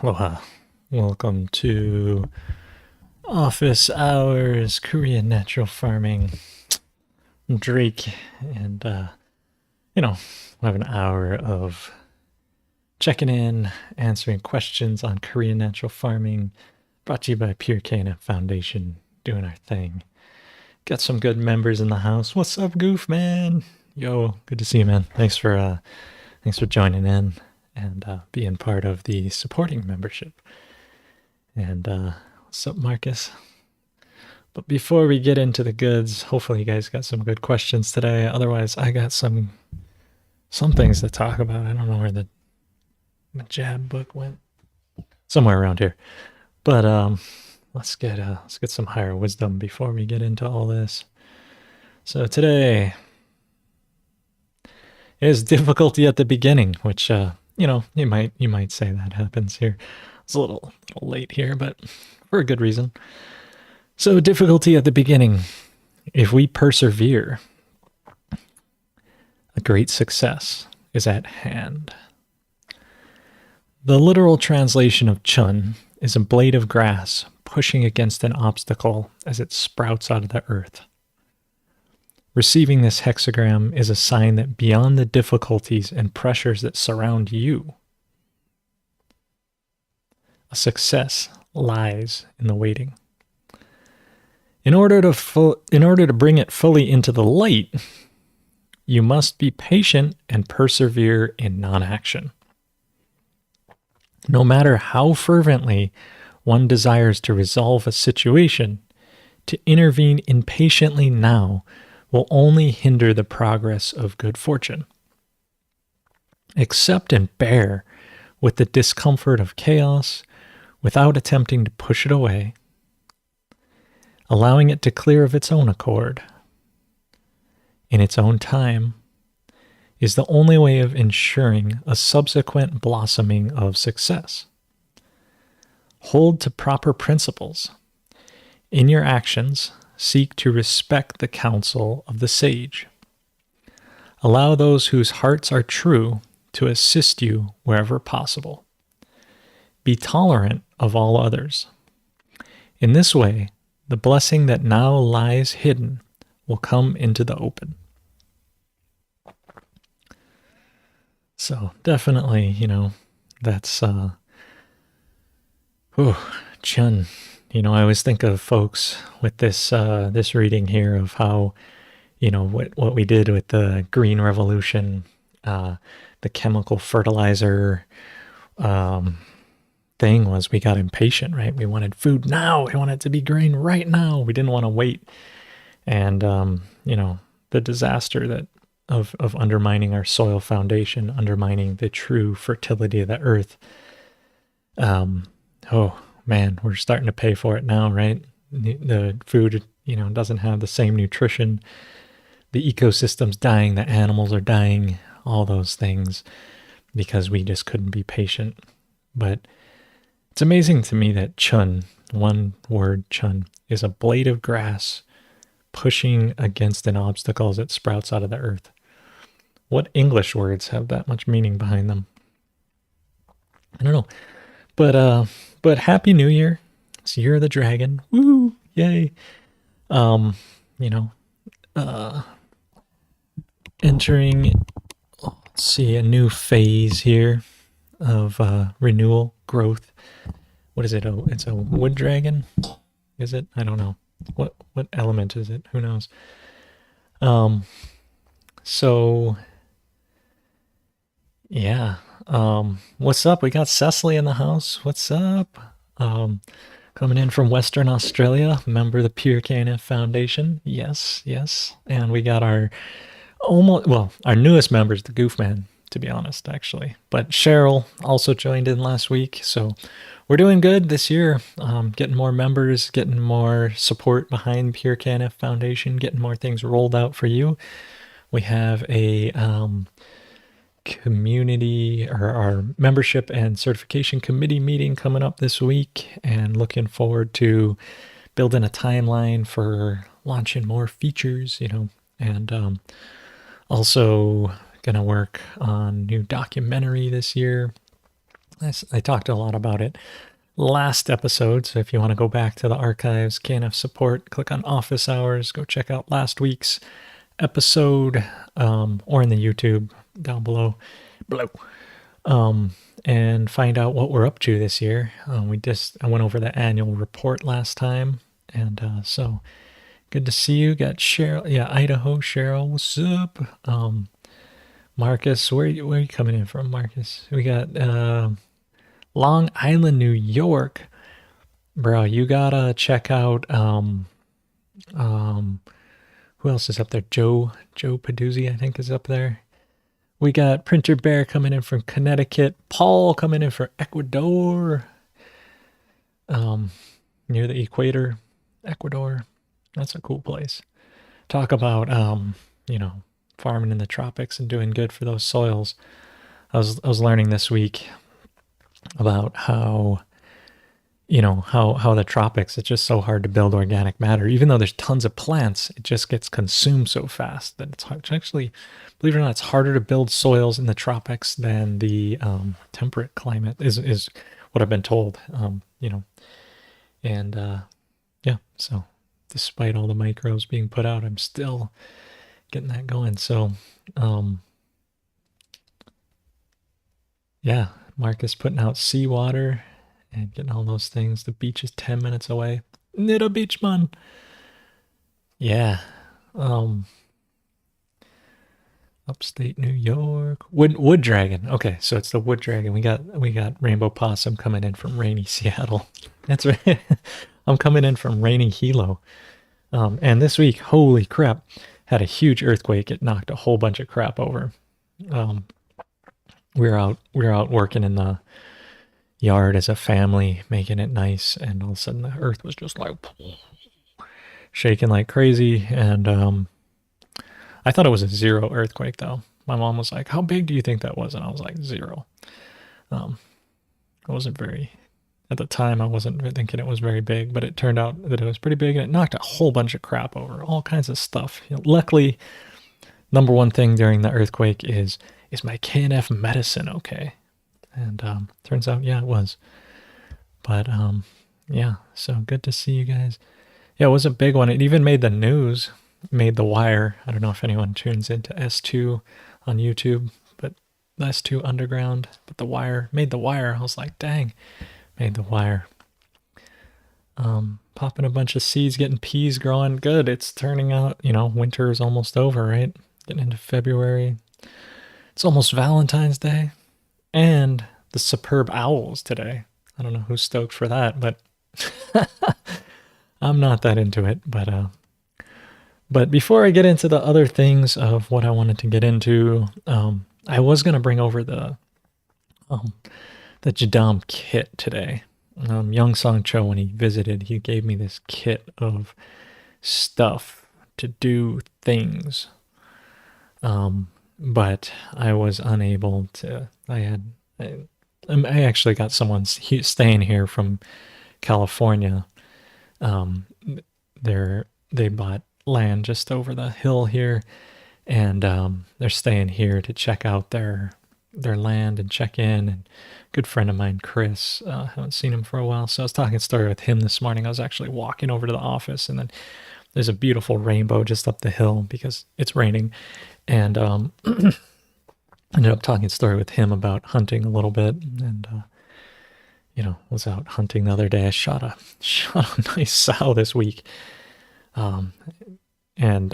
Aloha. Welcome to Office Hours Korean Natural Farming. I'm Drake, and we have an hour of checking in, answering questions on Korean natural farming, brought to you by Pure KNF Foundation, doing our thing. Got some good members in the house. What's up, Goof Man? Yo, good to see you, man. Thanks for joining in and being part of the supporting membership. And what's up, Marcus? But before we get into the goods, hopefully you guys got some good questions today. Otherwise, I got some things to talk about. I don't know where the jab book went. Somewhere around here. But let's get some higher wisdom before we get into all this. So today is difficulty at the beginning, which you might say that happens here. It's a little late here, but for a good reason. So difficulty at the beginning. If we persevere, a great success is at hand. The literal translation of chun is a blade of grass pushing against an obstacle as it sprouts out of the earth. Receiving this hexagram is a sign that beyond the difficulties and pressures that surround you, a success lies in the waiting. In order to bring it fully into the light, you must be patient and persevere in non-action. No matter how fervently one desires to resolve a situation, to intervene impatiently now will only hinder the progress of good fortune. Accept and bear with the discomfort of chaos without attempting to push it away, allowing it to clear of its own accord, in its own time, is the only way of ensuring a subsequent blossoming of success. Hold to proper principles. In your actions, seek to respect the counsel of the sage. Allow those whose hearts are true to assist you wherever possible. Be tolerant of all others. In this way, the blessing that now lies hidden will come into the open. So definitely, that's chun. I always think of folks with this reading here of how, what we did with the Green Revolution, the chemical fertilizer thing was we got impatient, right? We wanted food now. We wanted it to be green right now. We didn't want to wait. And, the disaster that of undermining our soil foundation, undermining the true fertility of the earth. Oh man, we're starting to pay for it now, right? The food, doesn't have the same nutrition. The ecosystem's dying, the animals are dying, all those things because we just couldn't be patient. But it's amazing to me that chun, one word chun, is a blade of grass pushing against an obstacle as it sprouts out of the earth. What English words have that much meaning behind them? I don't know. But Happy New Year. It's Year of the Dragon. Woo! Yay. Entering, let's see, a new phase here of renewal, growth. What is it? Oh, it's a wood dragon? Is it? I don't know. What element is it? Who knows? So yeah. What's up? We got Cecily in the house. What's up? Coming in from Western Australia, member of the Pure KNF Foundation. Yes. And we got our newest members, the Goofman, to be honest, actually. But Cheryl also joined in last week. So we're doing good this year. Getting more members, getting more support behind Pure KNF Foundation, getting more things rolled out for you. We have a community or our membership and certification committee meeting coming up this week, and looking forward to building a timeline for launching more features, and also gonna work on new documentary this year. I talked a lot about it last episode, so if you want to go back to the archives, KNF support, click on office hours, go check out last week's episode, or in the YouTube down below, and find out what we're up to this year. I went over the annual report last time, and so good to see you. Got Cheryl, yeah, Idaho, Cheryl, what's up? Marcus, where are you coming in from, Marcus? We got Long Island, New York. Bro, you gotta check out who else is up there? Joe Peduzzi, I think, is up there. We got Printer Bear coming in from Connecticut. Paul coming in from Ecuador. Near the equator. Ecuador. That's a cool place. Talk about farming in the tropics and doing good for those soils. I was learning this week about how the tropics, it's just so hard to build organic matter. Even though there's tons of plants, it just gets consumed so fast that it's hard. Actually, believe it or not, it's harder to build soils in the tropics than the temperate climate is what I've been told. So despite all the microbes being put out, I'm still getting that going. So, Marcus putting out seawater and getting all those things. The beach is 10 minutes away. Nita Beach, man. Yeah. Upstate New York. Wood Dragon. Okay, so it's the Wood Dragon. We got Rainbow Possum coming in from rainy Seattle. That's right. I'm coming in from rainy Hilo. And this week, holy crap, had a huge earthquake. It knocked a whole bunch of crap over. We were out working in the yard as a family, making it nice, and all of a sudden the earth was just like shaking like crazy. And I thought it was a 0 earthquake, though. My mom was like, "How big do you think that was?" And I was like, 0. I wasn't very, at the time, I wasn't thinking it was very big, but it turned out that it was pretty big, and it knocked a whole bunch of crap over, all kinds of stuff. Luckily, number one thing during the earthquake is my KNF medicine okay? And turns out, yeah, it was. But so good to see you guys. Yeah, it was a big one. It even made the news, made The Wire. I don't know if anyone tunes into S2 on YouTube, but S2 Underground. But The Wire made The Wire. I was like, dang, made The Wire. Popping a bunch of seeds, getting peas growing. Good. It's turning out, winter is almost over, right? Getting into February. It's almost Valentine's Day. And the superb owls today. I don't know who's stoked for that, but I'm not that into it. But before I get into the other things of what I wanted to get into, I was going to bring over the Jadam kit today. Young Song Cho, when he visited, he gave me this kit of stuff to do things. But I was unable to. I actually got someone staying here from California. They bought land just over the hill here, and they're staying here to check out their land and check in. And good friend of mine, Chris, haven't seen him for a while, so I was talking story with him this morning. I was actually walking over to the office, and then there's a beautiful rainbow just up the hill because it's raining, and ended up talking story with him about hunting a little bit, and was out hunting the other day. I shot a nice sow this week, and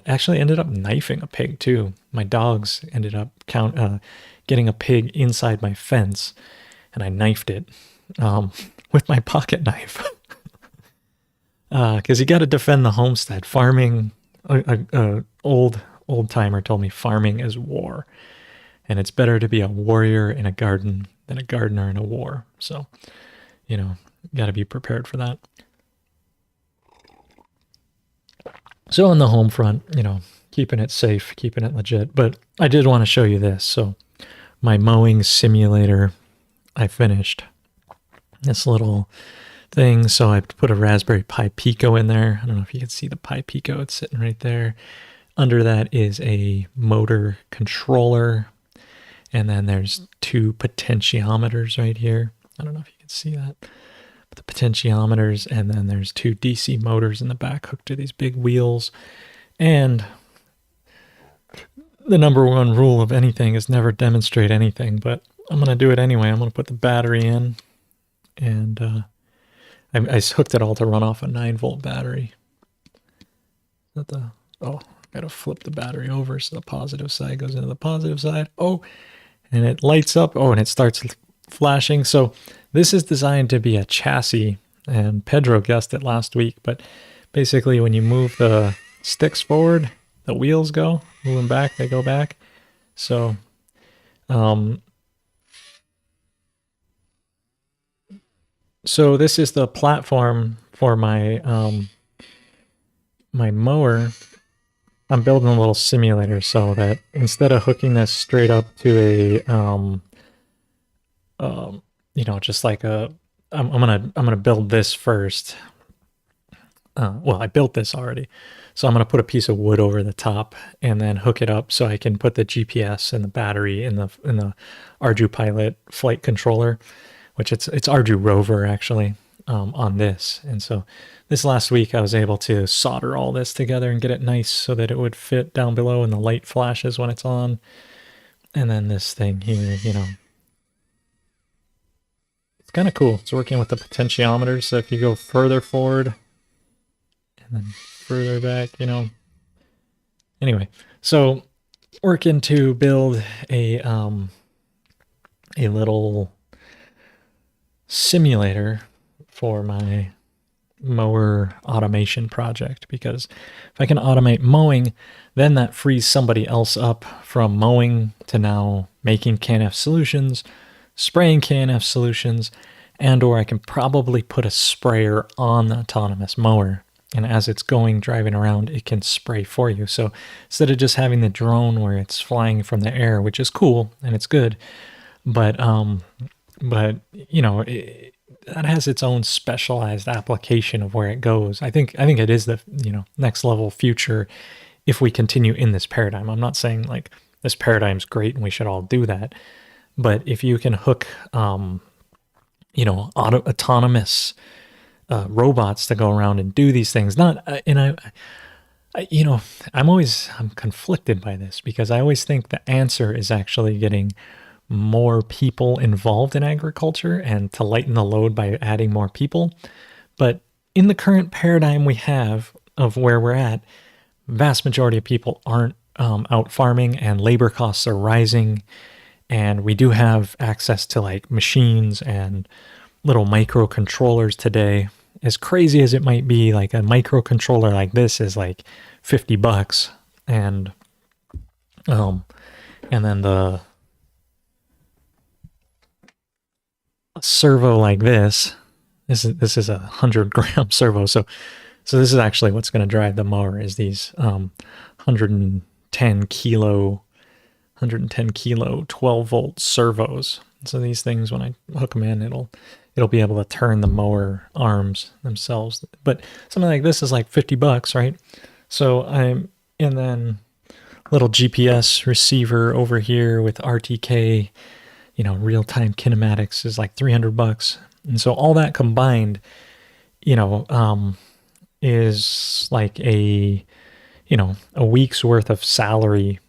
actually ended up knifing a pig too. My dogs ended up getting a pig inside my fence, and I knifed it with my pocket knife. Because you got to defend the homestead. Farming, a old timer told me farming is war, and it's better to be a warrior in a garden than a gardener in a war. So, got to be prepared for that. So on the home front, keeping it safe, keeping it legit. But I did want to show you this. So my mowing simulator, I finished this little thing. So I put a Raspberry Pi Pico in there. I don't know if you can see the Pi Pico. It's sitting right there. Under that is a motor controller. And then there's two potentiometers right here. I don't know if you can see that. But the potentiometers, and then there's two DC motors in the back hooked to these big wheels. And the number one rule of anything is never demonstrate anything, but I'm going to do it anyway. I'm going to put the battery in, and I hooked it all to run off a 9-volt battery. Got to flip the battery over so the positive side goes into the positive side. Oh, and it lights up. Oh, and it starts flashing. So this is designed to be a chassis, and Pedro guessed it last week, but basically when you move the sticks forward, the wheels go. Move them back, they go back. So, so this is the platform for my my mower. I'm building a little simulator so that instead of hooking this straight up to a just like I'm gonna build this first. Well, I built this already, so I'm gonna put a piece of wood over the top and then hook it up so I can put the GPS and the battery in the ArduPilot flight controller, which it's Ardu Rover actually, on this. And so this last week I was able to solder all this together and get it nice so that it would fit down below and the light flashes when it's on. And then this thing here, it's kind of cool. It's working with the potentiometers, so if you go further forward and then further back, Anyway, so working to build a little simulator for my mower automation project, because if I can automate mowing, then that frees somebody else up from mowing to now making CANF solutions, spraying CANF solutions, and or I can probably put a sprayer on the autonomous mower, and as it's driving around, it can spray for you. So instead of just having the drone where it's flying from the air, which is cool and it's good, but that has its own specialized application of where it goes. I think it is the next level future if we continue in this paradigm. I'm not saying like this paradigm's great and we should all do that, but if you can hook autonomous robots to go around and do these things, I'm conflicted by this, because I always think the answer is actually getting more people involved in agriculture and to lighten the load by adding more people. But in the current paradigm we have of where we're at, vast majority of people aren't out farming, and labor costs are rising, and we do have access to like machines and little microcontrollers today. As crazy as it might be, like a microcontroller like this is like $50, and then the servo like this is a 100-gram servo. So this is actually what's going to drive the mower, is these 110 kilo 12-volt servos. So these things, when I hook them in, it'll be able to turn the mower arms themselves. But something like this is like $50, right? So and then little GPS receiver over here with RTK, real-time kinematics is like $300. And so all that combined, is like a week's worth of salary,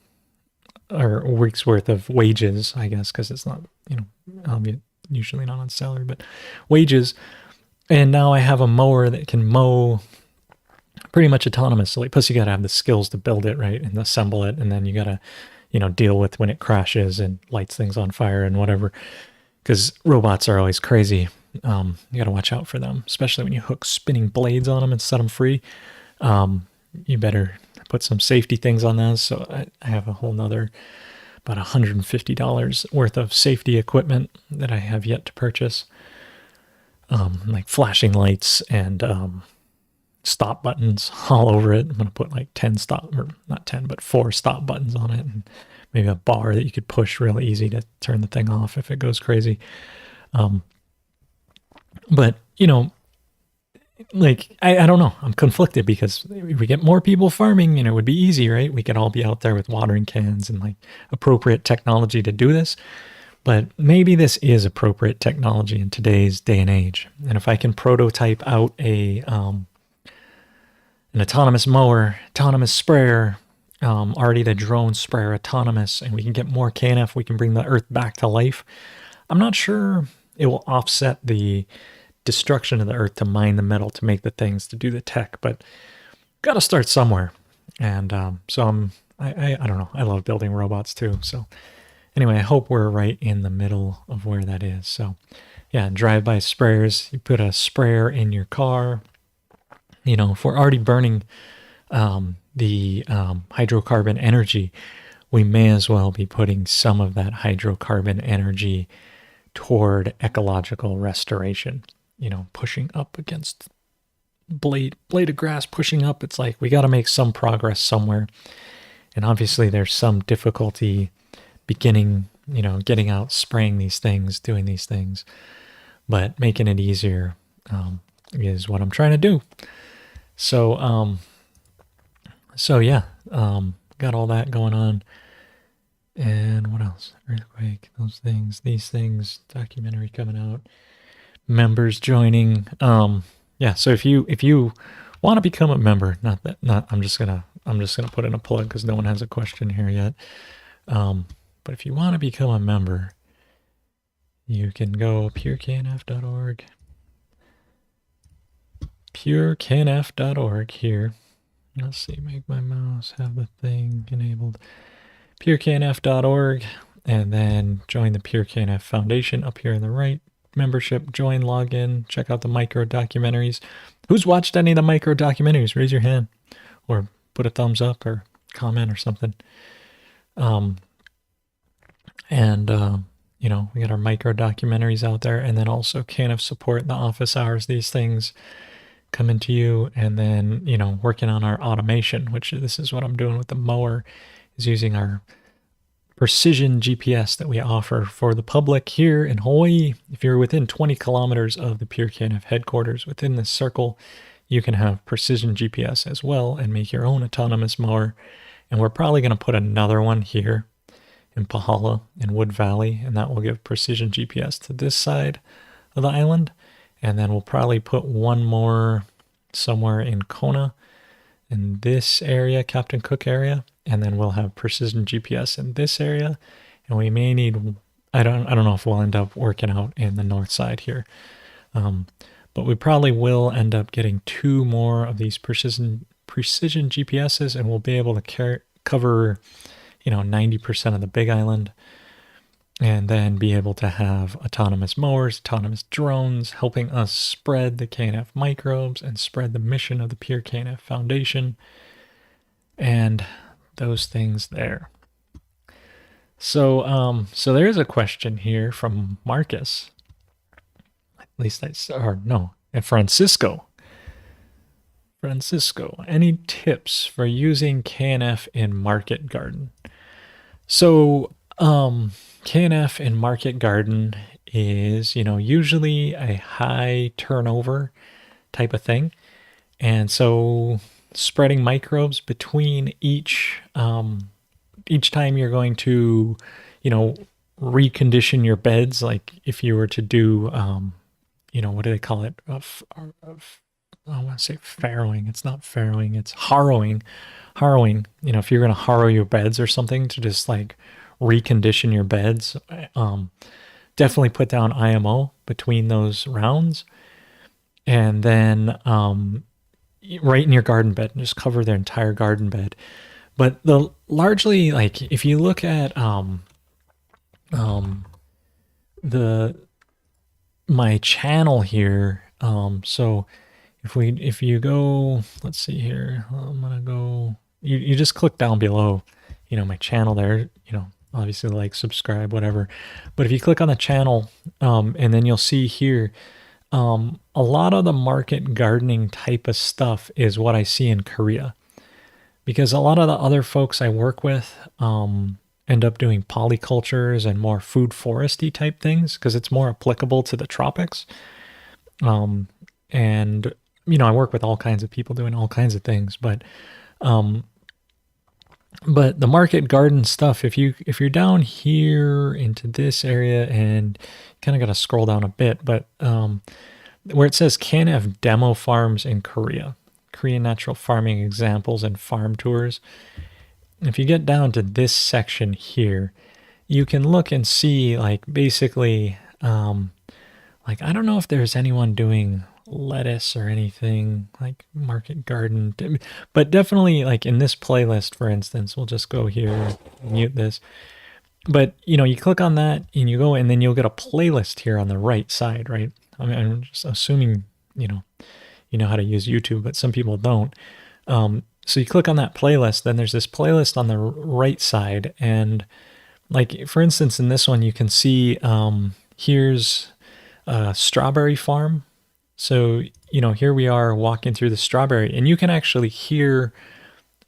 or a week's worth of wages, I guess, because it's not, usually not on salary, but wages. And now I have a mower that can mow pretty much autonomously. Plus you got to have the skills to build it, right, and assemble it, and then you got to deal with when it crashes and lights things on fire and whatever, because robots are always crazy. You got to watch out for them, especially when you hook spinning blades on them and set them free. You better put some safety things on those. So I have a whole nother about $150 worth of safety equipment that I have yet to purchase, like flashing lights and stop buttons all over it. I'm going to put like 4 stop buttons on it, and maybe a bar that you could push real easy to turn the thing off if it goes crazy. But like I don't know. I'm conflicted because if we get more people farming, it would be easy, right? We could all be out there with watering cans and like appropriate technology to do this. But maybe this is appropriate technology in today's day and age. And if I can prototype out an autonomous mower, autonomous sprayer, already the drone sprayer autonomous, and we can get more KNF, we can bring the earth back to life. I'm not sure it will offset the destruction of the earth to mine the metal to make the things to do the tech, but got to start somewhere. And so I don't know. I love building robots too. So anyway, I hope we're right in the middle of where that is. So yeah, drive-by sprayers. You put a sprayer in your car. If we're already burning the hydrocarbon energy, we may as well be putting some of that hydrocarbon energy toward ecological restoration. Pushing up against blade of grass, pushing up. It's like we got to make some progress somewhere. And obviously there's some difficulty beginning, getting out, spraying these things, doing these things, but making it easier is what I'm trying to do. So, yeah, got all that going on. And what else? Earthquake, these things, documentary coming out, members joining. Yeah. So if you want to become a member, I'm just gonna put in a plug because no one has a question here yet. But if you want to become a member, you can go pureknf.org. pureknf.org here. Let's see, make my mouse have the thing enabled. pureknf.org, and then join the PureKNF Foundation up here on the right. Membership, join, login, check out the micro documentaries. Who's watched any of the micro documentaries? Raise your hand or put a thumbs up or comment or something. We got our micro documentaries out there, and then also KNF support in the office hours. These things coming to you, and then working on our automation, which this is what I'm doing with the mower, is using our precision GPS that we offer for the public here in Hawaii. If you're within 20 kilometers of the PureKNF headquarters, within this circle, you can have precision GPS as well and make your own autonomous mower. And we're probably going to put another one here in Pahala in Wood Valley, and that will give precision GPS to this side of the island. And then we'll probably put one more somewhere in Kona, in this area, Captain Cook area, and then we'll have precision GPS in this area. And we may need, I don't know if we'll end up working out in the north side here, but we probably will end up getting 2 more of these precision GPSs, and we'll be able to cover 90% of the Big Island, and then be able to have autonomous mowers, autonomous drones, helping us spread the KNF microbes and spread the mission of the PureKNF Foundation, and those things there. So, so there's a question here from Marcus. At least Francisco. Francisco, any tips for using KNF in Market Garden? So, KNF in Market Garden is, usually a high turnover type of thing. And so spreading microbes between each time you're going to, recondition your beds, like if you were to do, what do they call it? I want to say farrowing. It's not farrowing, it's harrowing. If you're going to harrow your beds or something to just like recondition your beds, definitely put down IMO between those rounds, and then right in your garden bed, and just cover their entire garden bed. But largely, like if you look at my channel here, so if you go, let's see here, I'm gonna go. You just click down below, my channel there. Obviously like, subscribe, whatever. But if you click on the channel, and then you'll see here, a lot of the market gardening type of stuff is what I see in Korea, because a lot of the other folks I work with end up doing polycultures and more food foresty type things because it's more applicable to the tropics. And I work with all kinds of people doing all kinds of things, um, but the market garden stuff, if you're down here into this area and kind of got to scroll down a bit, but where it says KNF demo farms in Korea, Korean natural farming examples and farm tours. If you get down to this section here, you can look and see like basically like I don't know if there's anyone doing lettuce or anything like market garden, but definitely like in this playlist, for instance, we'll just go here, mute this. But you click on that and you go, and then you'll get a playlist here on the right side, right? I mean, I'm just assuming you know how to use YouTube, but some people don't. So you click on that playlist, then there's this playlist on the right side, and like for instance, in this one, you can see here's a strawberry farm. So here we are walking through the strawberry, and you can actually hear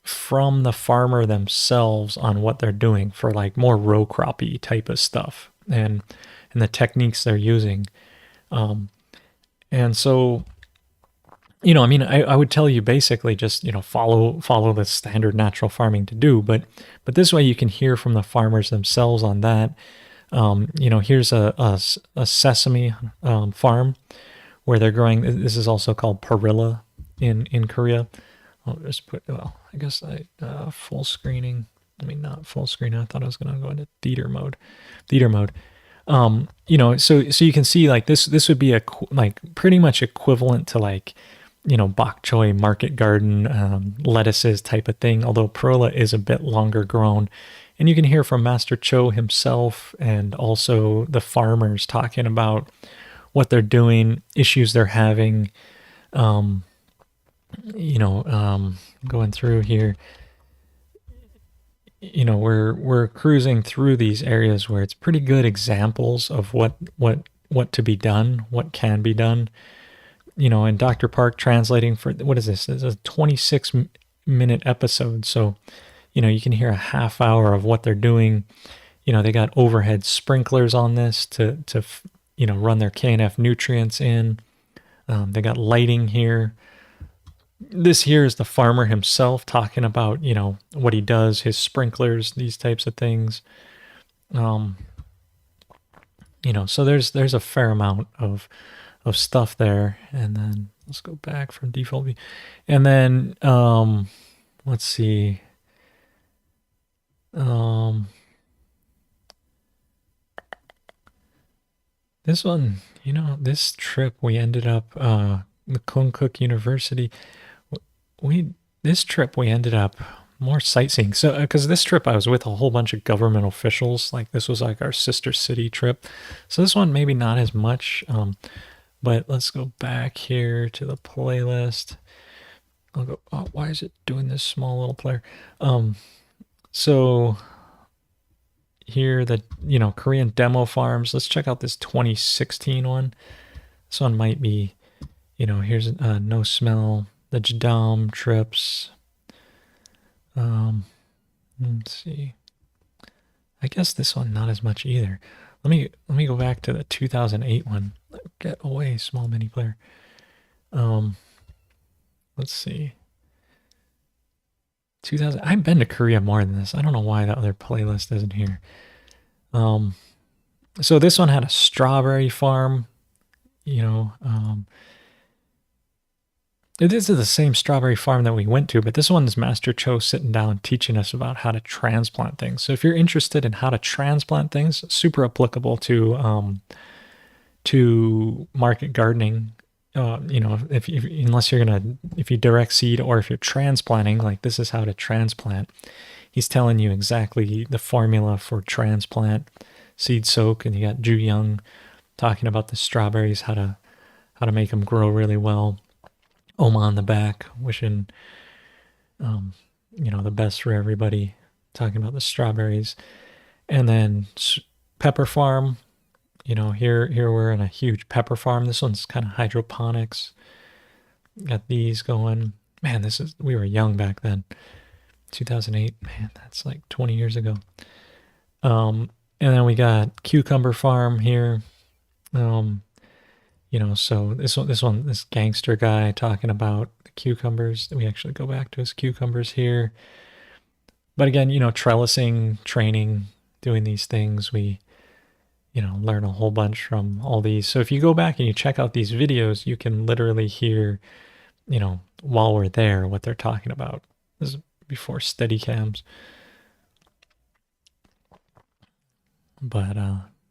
from the farmer themselves on what they're doing for like more row croppy type of stuff and the techniques they're using. And so I mean, I would tell you basically just follow the standard natural farming to do, but this way you can hear from the farmers themselves on that. Here's a sesame farm where they're growing. This is also called perilla in Korea. I'll just put, well, I guess full screening. I mean, not full screen. I thought I was going to go into theater mode. So you can see like this would be like pretty much equivalent to like bok choy, market garden, lettuces type of thing, although perilla is a bit longer grown. And you can hear from Master Cho himself and also the farmers talking about what they're doing, issues they're having. Going through here, we're cruising through these areas where it's pretty good examples of what to be done, what can be done. And Dr. Park translating for, what is this? It's a 26-minute episode. So, you can hear a half hour of what they're doing. They got overhead sprinklers on this to run their KNF nutrients in. They got lighting here. This here is the farmer himself talking about, what he does, his sprinklers, these types of things. So there's a fair amount of stuff there. And then let's go back from default view. And then let's see. This one, this trip we ended up the Konkuk University. This trip we ended up more sightseeing. So because this trip I was with a whole bunch of government officials. Like this was like our sister city trip. So this one maybe not as much. But let's go back here to the playlist. I'll go. Oh, why is it doing this small little player? So here the Korean demo farms. Let's check out this 2016 one. This one might be, here's no smell. The Jadam trips. Let's see. I guess this one not as much either. Let me go back to the 2008 one. Get away, small mini player. Let's see. 2000. I've been to Korea more than this. I don't know why that other playlist isn't here. So this one had a strawberry farm. This is the same strawberry farm that we went to, but this one's Master Cho sitting down teaching us about how to transplant things. So if you're interested in how to transplant things, super applicable to market gardening. If you direct seed or if you're transplanting, like this is how to transplant. He's telling you exactly the formula for transplant, seed soak, and you got Ju Young talking about the strawberries, how to make them grow really well. Oma on the back, wishing, the best for everybody, talking about the strawberries. And then pepper farm, here we're in a huge pepper farm. This one's kind of hydroponics. Got these going. Man, we were young back then. 2008, man, that's like 20 years ago. And then we got cucumber farm here. So this gangster guy talking about the cucumbers. We actually go back to his cucumbers here. But again, trellising, training, doing these things, we, learn a whole bunch from all these. So if you go back and you check out these videos, you can literally hear, while we're there, what they're talking about. This is before Steadicams. But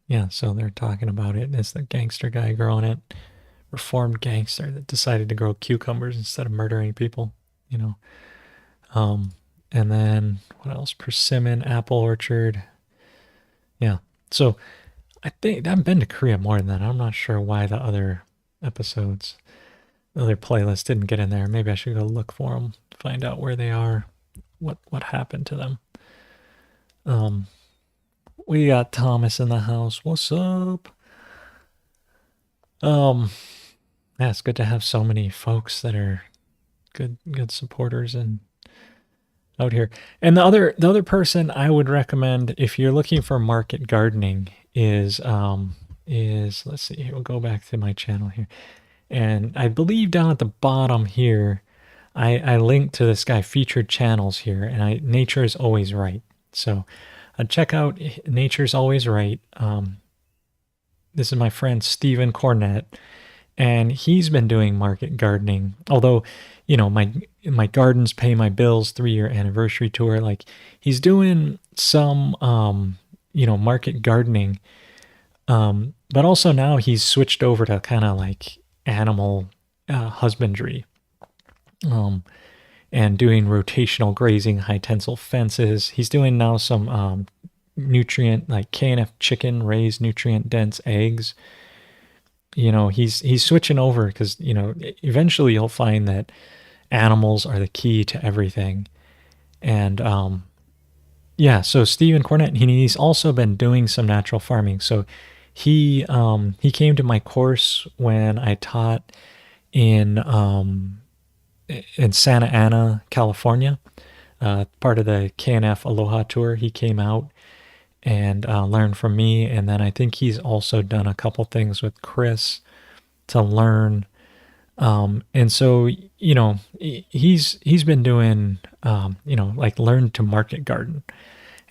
yeah, so they're talking about it. It's the gangster guy growing it, reformed gangster that decided to grow cucumbers instead of murdering people. And then what else? Persimmon, apple orchard. Yeah. So I think I've been to Korea more than that. I'm not sure why the other episodes, the other playlists didn't get in there. Maybe I should go look for them, find out where they are, what happened to them. We got Thomas in the house. What's up? Yeah, it's good to have so many folks that are good supporters and out here. And the other person I would recommend if you're looking for market gardening is let's see, we'll go back to my channel here. And I believe down at the bottom here, I linked to this guy, Featured Channels here, and Nature is Always Right. So check out Nature's Always Right. This is my friend Stephen Cornett, and he's been doing market gardening. Although, my Gardens Pay My Bills 3-year anniversary tour, like he's doing some, market gardening. But also now he's switched over to kind of like animal husbandry. And doing rotational grazing, high tensile fences. He's doing now some nutrient, like KNF chicken, raised nutrient dense eggs. He's switching over because, eventually you'll find that animals are the key to everything. And yeah, so Stephen Cornett, he's also been doing some natural farming. So he came to my course when I taught in Santa Ana, California, part of the KNF Aloha Tour. He came out and learned from me, and then I think he's also done a couple things with Chris to learn. And so he's been doing like learn to market garden,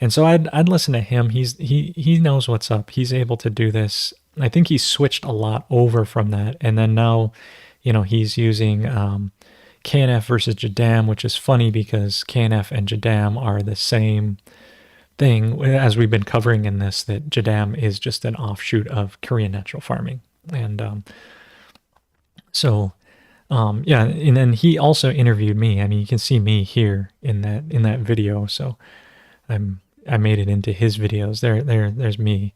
and so I'd listen to him. He knows what's up. He's able to do this. I think he switched a lot over from that, and then now he's using KNF versus Jadam, which is funny because KNF and Jadam are the same thing, as we've been covering in this, that Jadam is just an offshoot of Korean natural farming. And so yeah, and then he also interviewed me. I mean, you can see me here in that video. So I made it into his videos. There's me.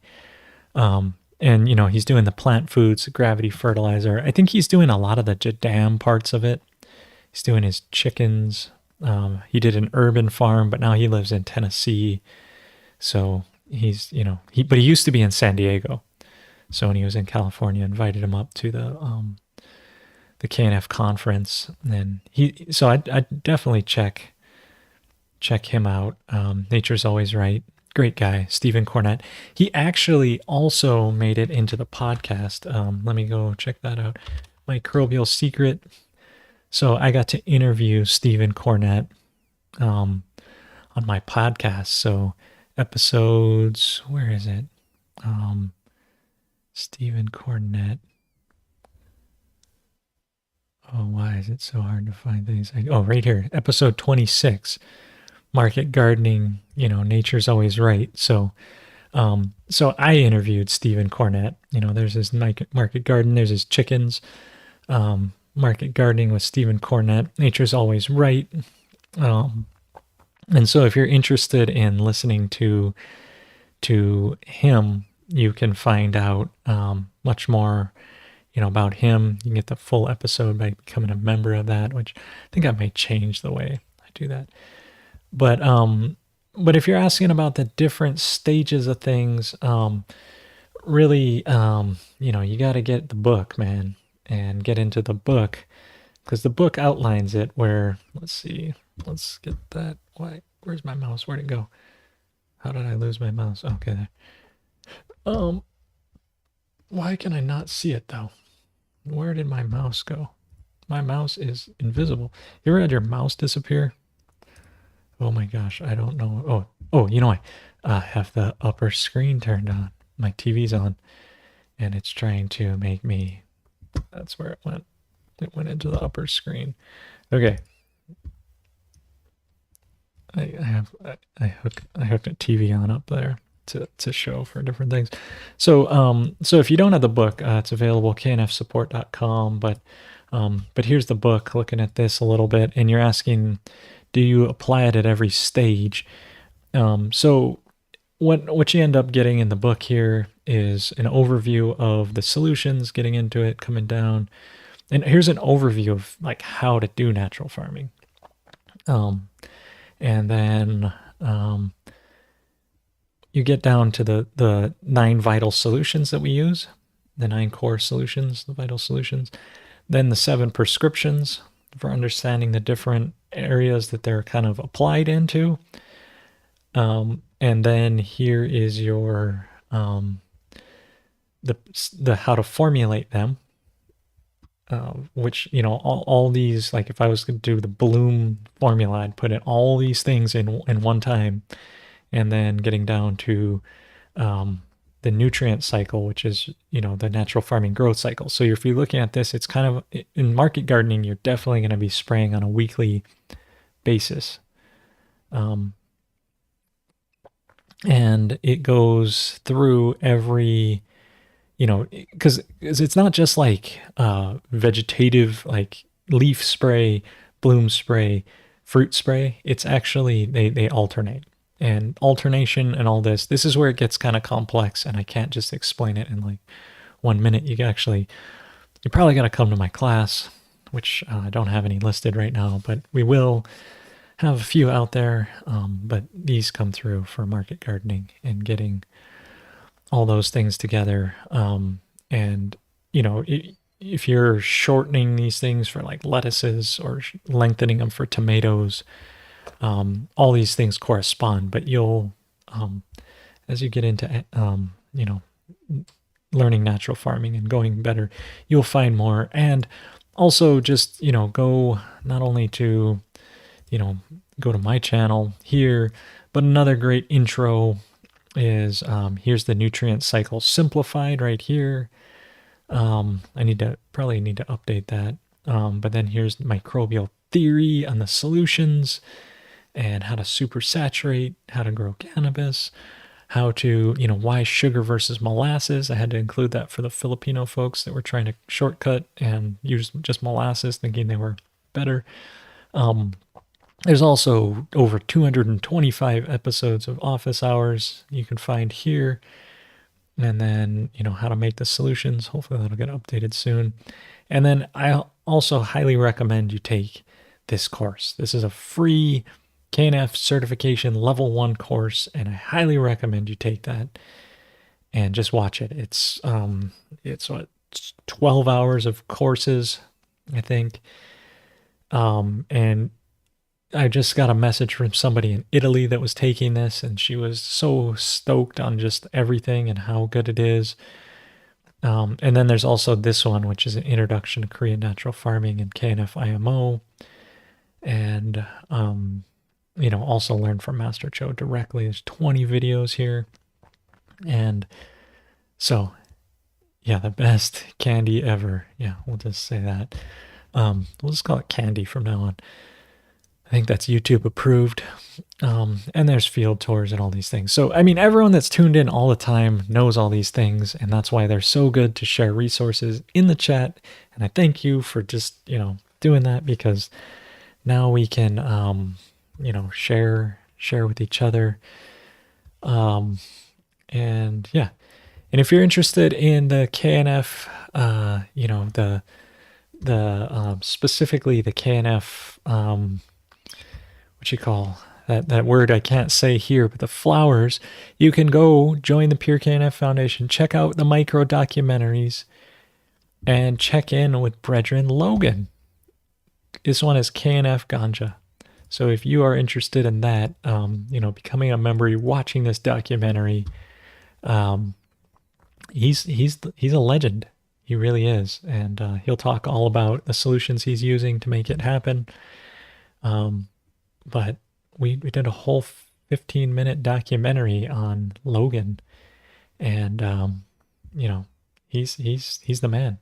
And he's doing the plant foods, gravity fertilizer. I think he's doing a lot of the Jadam parts of it. He's doing his chickens. He did an urban farm, but now he lives in Tennessee. So he's, but he used to be in San Diego. So when he was in California, I invited him up to the KNF conference, and so I definitely check him out. Nature's Always Right. Great guy, Stephen Cornett. He actually also made it into the podcast. Let me go check that out. Microbial Secret. So I got to interview Stephen Cornett on my podcast. So episodes, where is it? Stephen Cornett. Oh, why is it so hard to find things? Right here, episode 26, market gardening. Nature's Always Right. So I interviewed Stephen Cornett. There's his market garden. There's his chickens. Market gardening with Stephen Cornett. Nature's Always Right. And so if you're interested in listening to him, you can find out much more, about him. You can get the full episode by becoming a member of that, which I think I may change the way I do that. But if you're asking about the different stages of things, really, you got to get the book, man, and get into the book, because the book outlines it where, let's see, let's get that. Where's my mouse? Where'd it go? How did I lose my mouse? Okay, there. Why can I not see it though? Where did my mouse go? My mouse is invisible. You ever had your mouse disappear? Oh my gosh, I don't know. Oh, you know, I have the upper screen turned on. My TV's on, and it's trying to make me. That's where it went. It went into the upper screen. Okay. I hooked a TV on up there to show for different things. So if you don't have the book, it's available knfsupport.com. But here's the book. Looking at this a little bit, and you're asking, do you apply it at every stage? So what you end up getting in the book here is an overview of the solutions, getting into it, coming down, and here's an overview of like how to do natural farming. And then you get down to the 9 vital solutions that we use, the 9 core solutions, the vital solutions. Then the 7 prescriptions for understanding the different areas that they're kind of applied into. And then here is your the how to formulate them. Which, you know, all these, like if I was going to do the Bloom formula, I'd put in all these things in one time, and then getting down to the nutrient cycle, which is, you know, the natural farming growth cycle. So if you're looking at this, it's kind of, in market gardening, you're definitely going to be spraying on a weekly basis. And it goes through every, you know, because it's not just like vegetative, like leaf spray, bloom spray, fruit spray. It's actually, they alternate. And alternation and all this is where it gets kind of complex, and I can't just explain it in like 1 minute. You're probably going to come to my class, which I don't have any listed right now, but we will have a few out there. But these come through for market gardening and getting all those things together. And, you know, if you're shortening these things for like lettuces or lengthening them for tomatoes, all these things correspond, but you'll, as you get into, you know, learning natural farming and going better, you'll find more. And also just, you know, go not only to, you know, go to my channel here, but another great intro is, here's the nutrient cycle simplified right here. I probably need to update that. But then here's microbial theory on the solutions and how to supersaturate, how to grow cannabis, how to, you know, why sugar versus molasses. I had to include that for the Filipino folks that were trying to shortcut and use just molasses thinking they were better. There's also over 225 episodes of office hours you can find here. And then, you know, how to make the solutions. Hopefully that'll get updated soon. And then I also highly recommend you take this course. This is a free KNF certification level 1 course, and I highly recommend you take that and just watch it. It's what, 12 hours of courses, I think. And I just got a message from somebody in Italy that was taking this, and she was so stoked on just everything and how good it is. And then there's also this one, which is an introduction to Korean natural farming and KNF IMO. And, you know, also learn from Master Cho directly. There's 20 videos here. And so, yeah, the best candy ever. Yeah, we'll just say that. We'll just call it candy from now on. I think that's YouTube approved. And there's field tours and all these things. So, I mean, everyone that's tuned in all the time knows all these things, and that's why they're so good to share resources in the chat. And I thank you for just, you know, doing that, because now we can, you know, share with each other. And yeah. And if you're interested in the KNF, you know, the specifically the KNF, what you call that word I can't say here, but the flowers, you can go join the Pure KNF Foundation, check out the micro documentaries, and check in with Brethren Logan. This one is KNF Ganja. So if you are interested in that, you know, becoming a member, you're watching this documentary, he's a legend. He really is. And he'll talk all about the solutions he's using to make it happen. But we did a whole 15-minute documentary on Logan, and he's the man.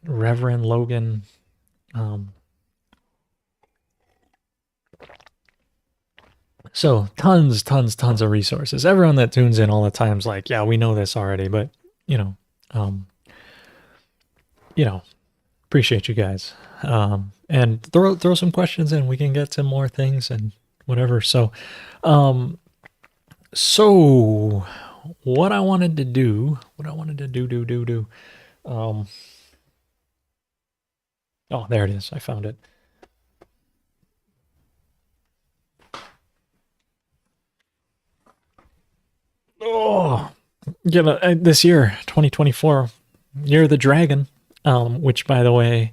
Reverend Logan. So tons of resources. Everyone that tunes in all the time's like, yeah, we know this already, but um, appreciate you guys. And throw some questions in. We can get to more things and whatever. So, so what I wanted to do, oh, there it is. I found it. Oh, this year, 2024, Year of the Dragon, which, by the way,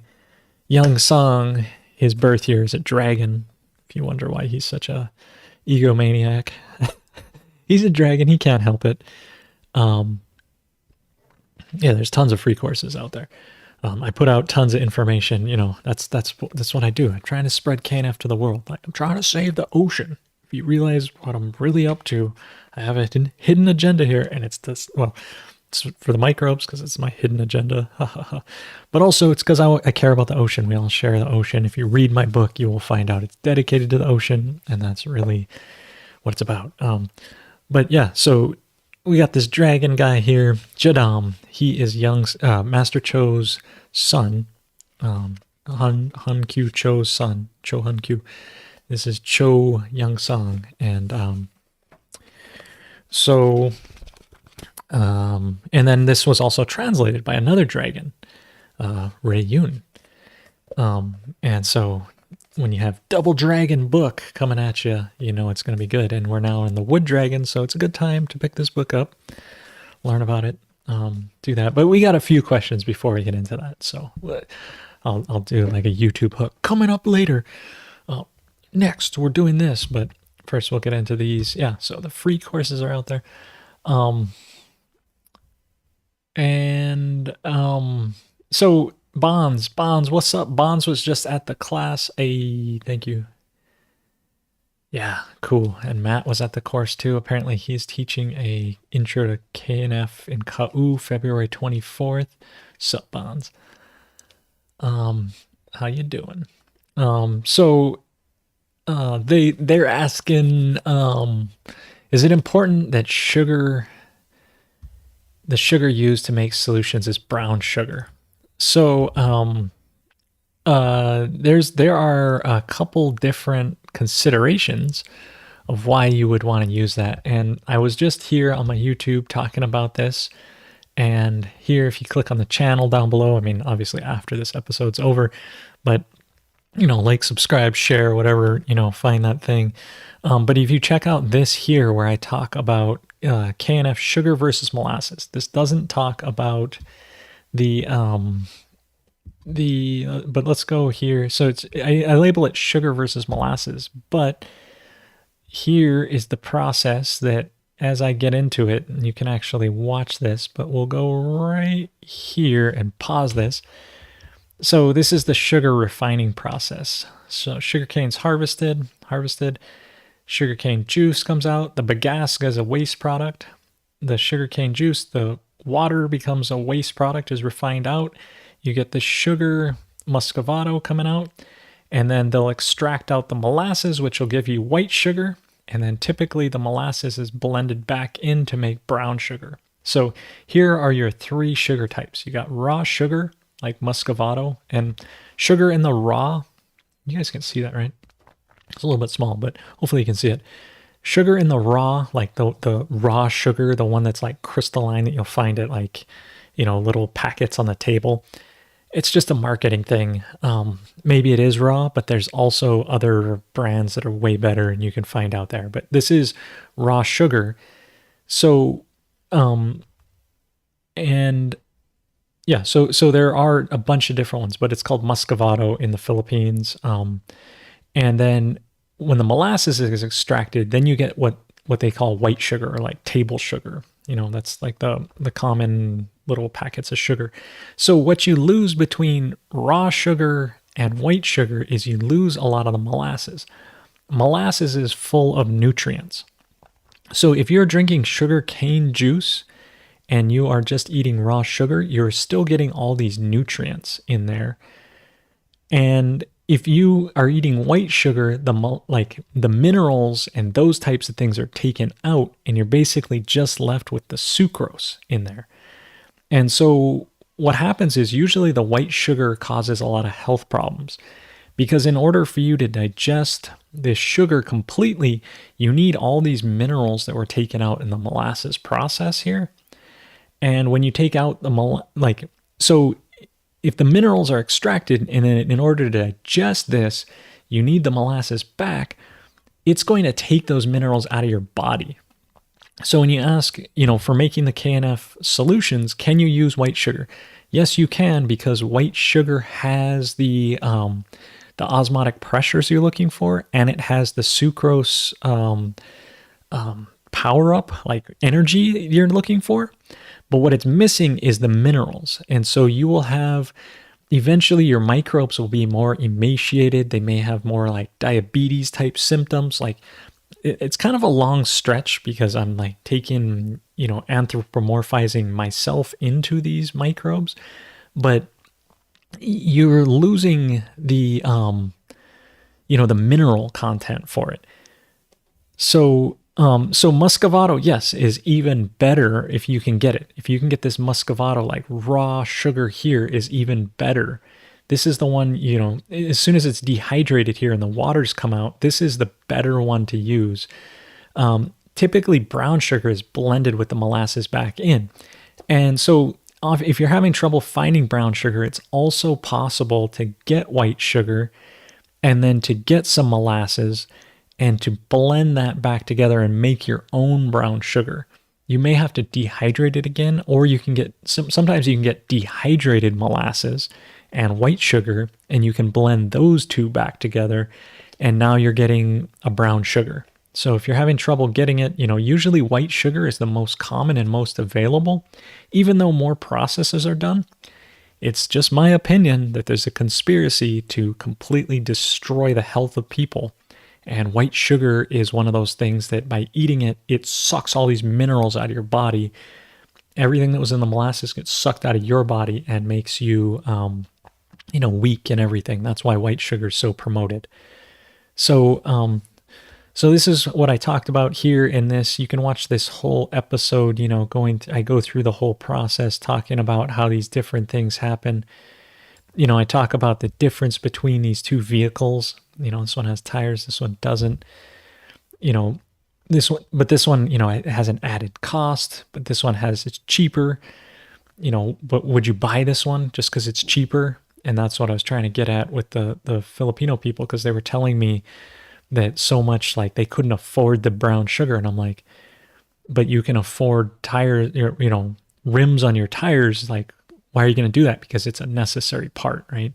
Young Song, his birth year is a dragon. If you wonder why he's such a egomaniac, he's a dragon. He can't help it. Yeah, there's tons of free courses out there. I put out tons of information. That's what I do. I'm trying to spread KNF to the world. Like, I'm trying to save the ocean. If you realize what I'm really up to, I have a hidden agenda here, and it's this. Well, it's for the microbes because it's my hidden agenda. But also it's because I care about the ocean. We all share the ocean. If you read my book, you will find out it's dedicated to the ocean, and that's really what it's about. But yeah, so we got this dragon guy here, Jaddam. He is Master Cho's son, Han-Kyu Cho's son, Cho Han-Kyu. This is Cho Young Song, and and then this was also translated by another dragon, Rei Yun. And so when you have double dragon book coming at you, you know it's going to be good. And we're now in the wood dragon, so it's a good time to pick this book up, learn about it, do that. But we got a few questions before we get into that, so I'll do like a YouTube hook coming up later. Next, we're doing this, but first we'll get into these. Yeah, so the free courses are out there. So Bonds, what's up? Bonds was just at the class. Thank you. Yeah, cool. And Matt was at the course too. Apparently he's teaching a intro to KNF in KU February 24th. Sup, Bonds? How you doing? So they're asking, is it important that the sugar used to make solutions is brown sugar? So there are a couple different considerations of why you would want to use that. And I was just here on my YouTube talking about this. And here, if you click on the channel down below, I mean, obviously after this episode's over, but like, subscribe, share, whatever, find that thing. But if you check out this here where I talk about KNF sugar versus molasses, this doesn't talk about but let's go here. So I label it sugar versus molasses, but here is the process that, as I get into it, and you can actually watch this, but we'll go right here and pause this. So this is the sugar refining process. So sugarcane's harvested, sugarcane juice comes out, the bagasse is a waste product, the sugarcane juice, the water becomes a waste product, is refined out, you get the sugar muscovado coming out, and then they'll extract out the molasses, which will give you white sugar, and then typically the molasses is blended back in to make brown sugar. So here are your three sugar types. You got raw sugar, like muscovado, and sugar in the raw. You guys can see that, right? It's a little bit small, but hopefully you can see it. Sugar in the raw, like the raw sugar, the one that's like crystalline that you'll find at like, little packets on the table. It's just a marketing thing. Maybe it is raw, but there's also other brands that are way better and you can find out there. But this is raw sugar. So, and yeah, so there are a bunch of different ones, but it's called muscovado in the Philippines. And then when the molasses is extracted, then you get what they call white sugar, or like table sugar. That's like the common little packets of sugar. So what you lose between raw sugar and white sugar is you lose a lot of the molasses. Molasses is full of nutrients. So if you're drinking sugar cane juice and you are just eating raw sugar, you're still getting all these nutrients in there. And if you are eating white sugar, the minerals and those types of things are taken out, and you're basically just left with the sucrose in there. And so what happens is usually the white sugar causes a lot of health problems, because in order for you to digest this sugar completely, you need all these minerals that were taken out in the molasses process here. And when you take out so if the minerals are extracted, and then in order to digest this, you need the molasses back, it's going to take those minerals out of your body. So when you ask, for making the KNF solutions, can you use white sugar? Yes, you can, because white sugar has the osmotic pressures you're looking for, and it has the sucrose power up, like energy you're looking for. But what it's missing is the minerals. And so you will have, eventually your microbes will be more emaciated. They may have more like diabetes type symptoms. Like it's kind of a long stretch, because I'm like taking, anthropomorphizing myself into these microbes, but you're losing the, the mineral content for it. So Muscovado, yes, is even better if you can get it. If you can get this Muscovado, like raw sugar here, is even better. This is the one, as soon as it's dehydrated here and the waters come out, this is the better one to use. Typically, brown sugar is blended with the molasses back in. And so if you're having trouble finding brown sugar, it's also possible to get white sugar and then to get some molasses and to blend that back together and make your own brown sugar. You may have to dehydrate it again, or you can get, sometimes you can get dehydrated molasses and white sugar, and you can blend those two back together, and now you're getting a brown sugar. So if you're having trouble getting it, usually white sugar is the most common and most available, even though more processes are done. It's just my opinion that there's a conspiracy to completely destroy the health of people. And white sugar is one of those things that by eating it, it sucks all these minerals out of your body. Everything that was in the molasses gets sucked out of your body and makes you, weak and everything. That's why white sugar is so promoted. So this is what I talked about here in this. You can watch this whole episode, I go through the whole process talking about how these different things happen. I talk about the difference between these two vehicles. This one has tires, this one doesn't. This one, it has an added cost, but this one it's cheaper. But would you buy this one just because it's cheaper? And that's what I was trying to get at with the Filipino people, because they were telling me that so much, like, they couldn't afford the brown sugar. And I'm like, but you can afford tires, rims on your tires. Like, why are you going to do that? Because it's a necessary part, right?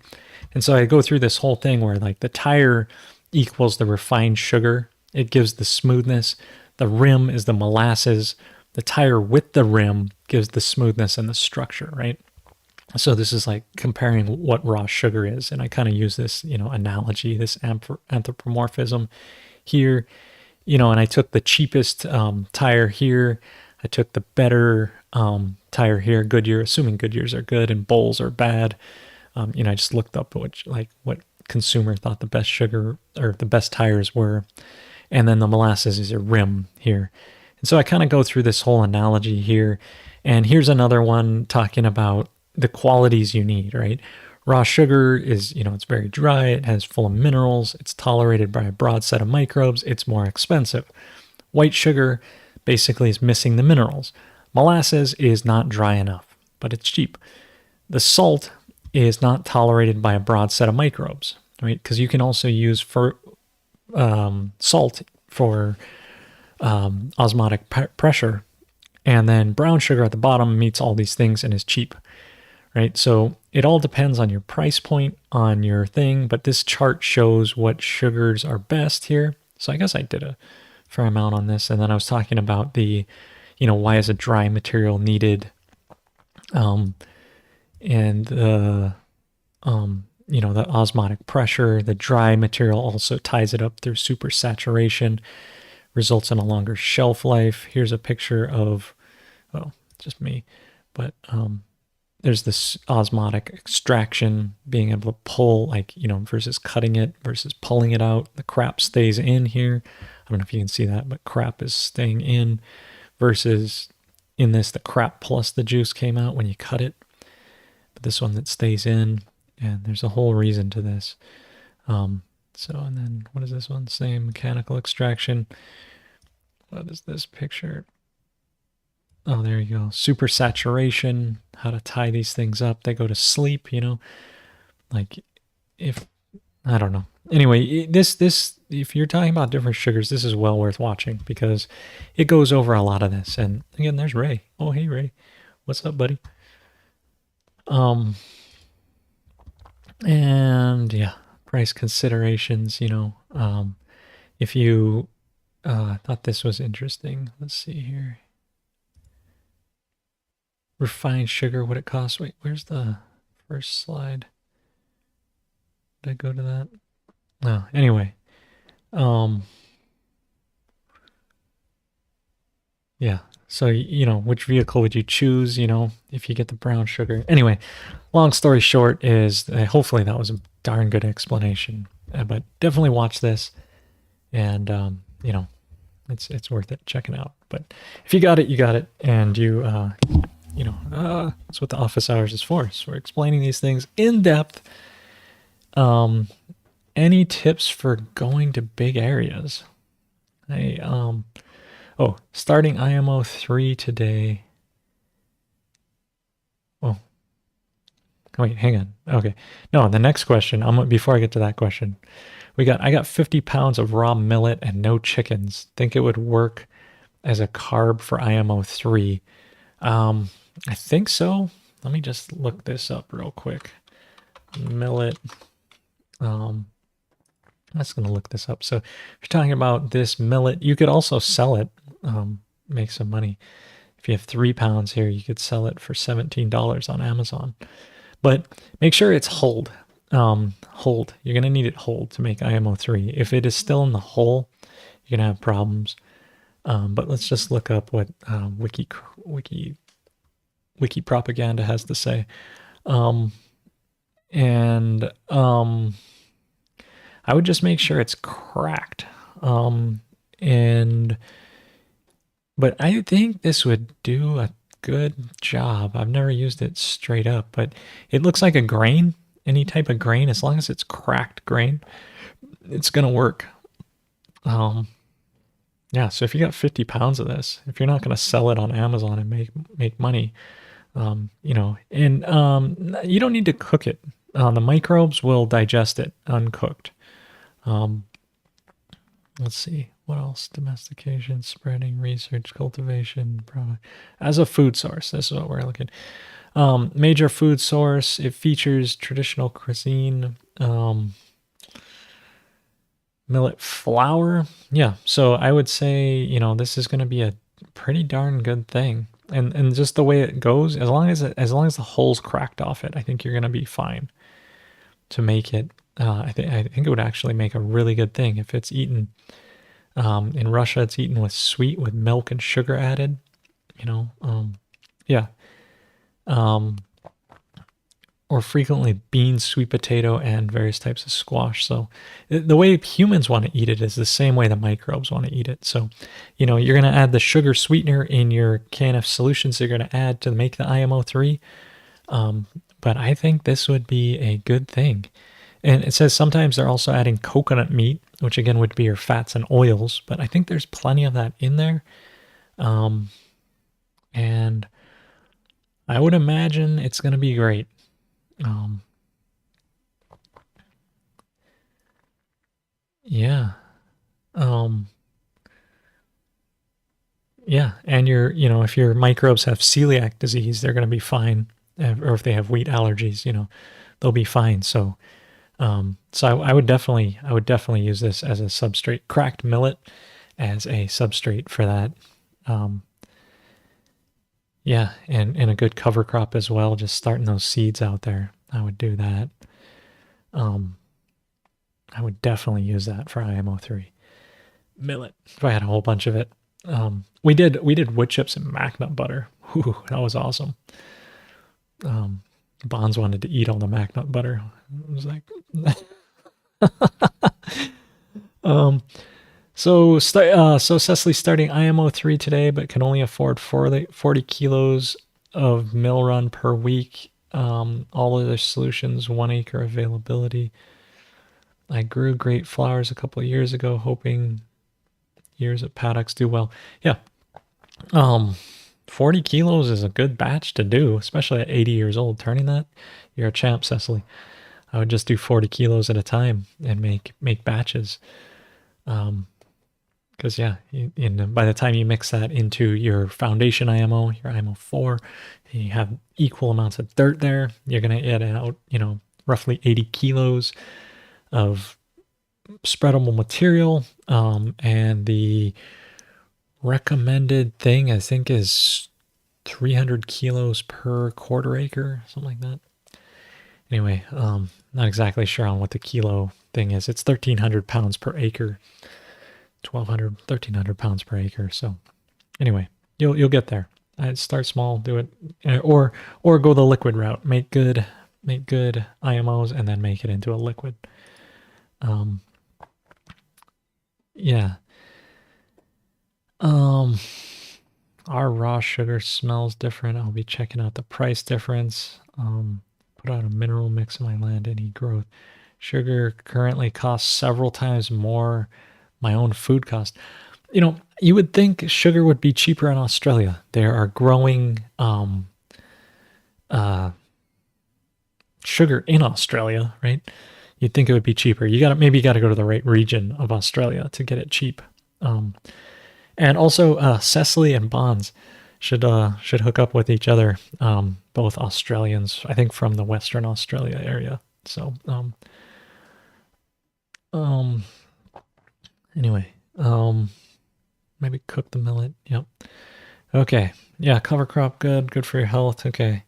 And so I go through this whole thing where, like, the tire equals the refined sugar. It gives the smoothness. The rim is the molasses. The tire with the rim gives the smoothness and the structure, right? So this is like comparing what raw sugar is. And I kind of use this, analogy, this anthropomorphism here, and I took the cheapest tire here. I took the better tire here, Goodyear, assuming Goodyears are good and Bowls are bad. I just looked up what consumer thought the best sugar or the best tires were. And then the molasses is a rim here. And so I kind of go through this whole analogy here. And here's another one talking about the qualities you need, right? Raw sugar is, it's very dry. It has full of minerals. It's tolerated by a broad set of microbes. It's more expensive. White sugar basically is missing the minerals. Molasses is not dry enough, but it's cheap. The salt is not tolerated by a broad set of microbes, right? Because you can also use salt for osmotic pressure, and then brown sugar at the bottom meets all these things and is cheap, right? So it all depends on your price point, on your thing, but this chart shows what sugars are best here. So I guess I did a fair amount on this, and then I was talking about the why is a dry material needed? And the the osmotic pressure. The dry material also ties it up through supersaturation, results in a longer shelf life. Here's a picture of, well, just me, but there's this osmotic extraction, being able to pull, versus cutting it versus pulling it out. The crap stays in here. I don't know if you can see that, but crap is staying in versus in this, the crap plus the juice came out when you cut it. But this one that stays in, and there's a whole reason to this. And then what is this one? Same mechanical extraction. What is this picture? Oh, there you go. Supersaturation, how to tie these things up. They go to sleep, like I don't know. Anyway, this if you're talking about different sugars, this is well worth watching because it goes over a lot of this. And again, there's Ray. Oh, hey, Ray. What's up, buddy? And yeah, price considerations, if you thought this was interesting, let's see here. Refined sugar, what it costs. Wait, where's the first slide? Did I go to that? No, anyway. Yeah. So, which vehicle would you choose, if you get the brown sugar? Anyway, long story short is hopefully that was a darn good explanation. But definitely watch this. And, it's worth it checking out. But if you got it, you got it. And that's what the office hours is for. So we're explaining these things in depth. Any tips for going to big areas? Starting IMO 3 today. Oh, wait, hang on. Okay. No, the next question, before I get to that question, I got 50 pounds of raw millet and no chickens. Think it would work as a carb for IMO 3. I think so. Let me just look this up real quick. Millet. I'm just going to look this up. So if you're talking about this millet, you could also sell it, make some money. If you have 3 pounds here, you could sell it for $17 on Amazon. But make sure it's hulled. Hulled. You're going to need it hulled to make IMO 3. If it is still in the hull, you're going to have problems. But let's just look up what Wiki Propaganda has to say. I would just make sure it's cracked. But I think this would do a good job. I've never used it straight up, but it looks like a grain. Any type of grain, as long as it's cracked grain, it's gonna work. Yeah, so if you got 50 pounds of this, if you're not gonna sell it on Amazon and make money, you don't need to cook it. The microbes will digest it uncooked. Let's see, what else? Domestication, spreading, research, cultivation, product. As a food source, this is what we're looking. Major food source, it features traditional cuisine, millet flour. Yeah, so I would say, this is going to be a pretty darn good thing. And just the way it goes, as long as the hole's cracked off it, I think you're going to be fine to make it. I think it would actually make a really good thing if it's eaten. In Russia, it's eaten with milk and sugar added. Yeah. Or frequently beans, sweet potato, and various types of squash. So the way humans want to eat it is the same way the microbes want to eat it. So, you're going to add the sugar sweetener in your KNF solutions you're going to add to make the IMO 3. But I think this would be a good thing. And it says sometimes they're also adding coconut meat, which again would be your fats and oils, but I think there's plenty of that in there. And I would imagine it's going to be great. Yeah. Yeah. And if your microbes have celiac disease, they're going to be fine. Or if they have wheat allergies, they'll be fine. So, I would definitely use this as a substrate, cracked millet as a substrate for that. Yeah, and a good cover crop as well, just starting those seeds out there. I would do that. Um, I would definitely use that for IMO3. Millet, if I had a whole bunch of it. We did wood chips and mac nut butter. Whew, that was awesome. Um, Bonds wanted to eat all the mac nut butter. I was like, um, so Cecily's starting IMO3 today, but can only afford 40 kilos of mill run per week. All other solutions, 1 acre availability. I grew great flowers a couple of years ago, hoping years at paddocks do well. Yeah. Um, 40 kilos is a good batch to do, especially at 80 years old. Turning that, you're a champ, Cecily. I would just do 40 kilos at a time and make batches. Because yeah, by the time you mix that into your foundation IMO, your IMO4, and you have equal amounts of dirt there, you're gonna get out, roughly 80 kilos of spreadable material. And the recommended thing I think is 300 kilos per quarter acre, something like that. Anyway, not exactly sure on what the kilo thing is. It's 1,300 pounds per acre, 1,300 pounds per acre. So anyway, you'll get there. I'd start small, do it, or go the liquid route. Make good IMOs and then make it into a liquid. Yeah. Our raw sugar smells different. I'll be checking out the price difference. Put out a mineral mix in my land, any growth. Sugar currently costs several times more my own food cost. You would think sugar would be cheaper in Australia. There are growing sugar in Australia, right? You'd think it would be cheaper. You got to go to the right region of Australia to get it cheap. And also, Cecily and Bonds should hook up with each other. Both Australians, I think, from the Western Australia area. So, anyway, maybe cook the millet. Yep. Okay. Yeah, cover crop, good for your health. Okay.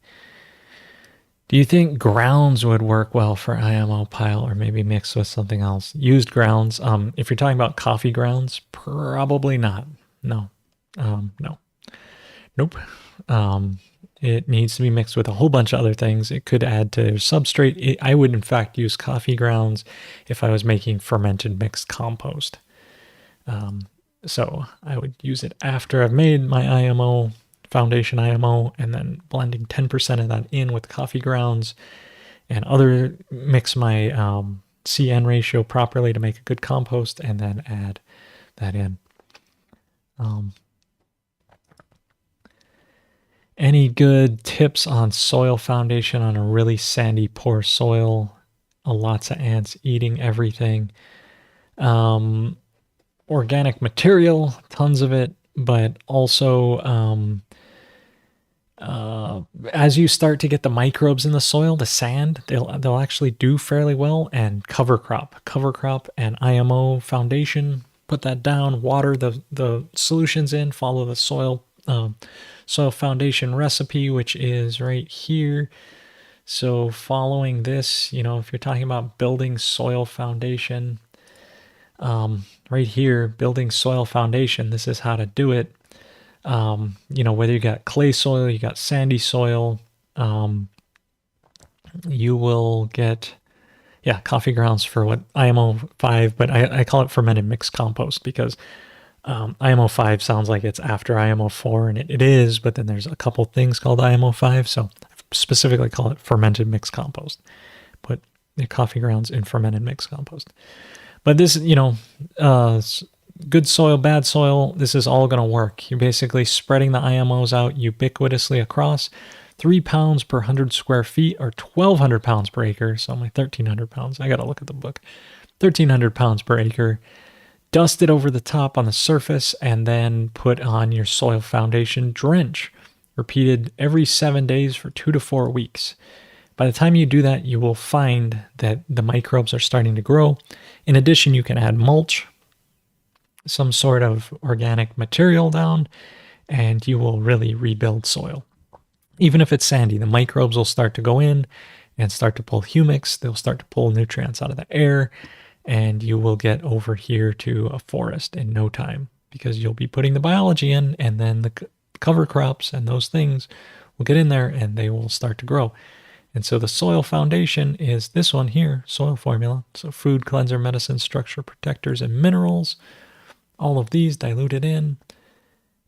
Do you think grounds would work well for IMO pile, or maybe mixed with something else? Used grounds. If you're talking about coffee grounds, probably not. No. No. Nope. It needs to be mixed with a whole bunch of other things. It could add to substrate. I would, in fact, use coffee grounds if I was making fermented mixed compost. So I would use it after I've made my IMO, foundation IMO, and then blending 10% of that in with coffee grounds and mix my CN ratio properly to make a good compost, and then add that in. Any good tips on soil foundation on a really sandy, poor soil? Lots of ants eating everything. Organic material, tons of it, but also as you start to get the microbes in the soil, the sand, they'll actually do fairly well. And cover crop and IMO foundation, put that down, water the solutions in, follow the soil foundation recipe, which is right here. So following this, if you're talking about building soil foundation, right here, building soil foundation, this is how to do it. Whether you got clay soil, you got sandy soil, you will get, coffee grounds for what IMO 5, but I call it fermented mixed compost because IMO 5 sounds like it's after IMO 4, and it is, but then there's a couple things called IMO 5, so I specifically call it fermented mixed compost. Put the coffee grounds in fermented mixed compost. But this, good soil, bad soil, this is all going to work. You're basically spreading the IMOs out ubiquitously across. 3 pounds per 100 square feet, or 1,200 pounds per acre. So I'm like 1,300 pounds. I got to look at the book. 1,300 pounds per acre. Dust it over the top on the surface, and then put on your soil foundation drench. Repeated every 7 days for 2 to 4 weeks. By the time you do that, you will find that the microbes are starting to grow. In addition, you can add mulch, some sort of organic material down, and you will really rebuild soil. Even if it's sandy, the microbes will start to go in and start to pull humics. They'll start to pull nutrients out of the air, and you will get over here to a forest in no time because you'll be putting the biology in, and then the cover crops and those things will get in there and they will start to grow. And so the soil foundation is this one here, soil formula. So food, cleanser, medicine, structure, protectors, and minerals. All of these diluted in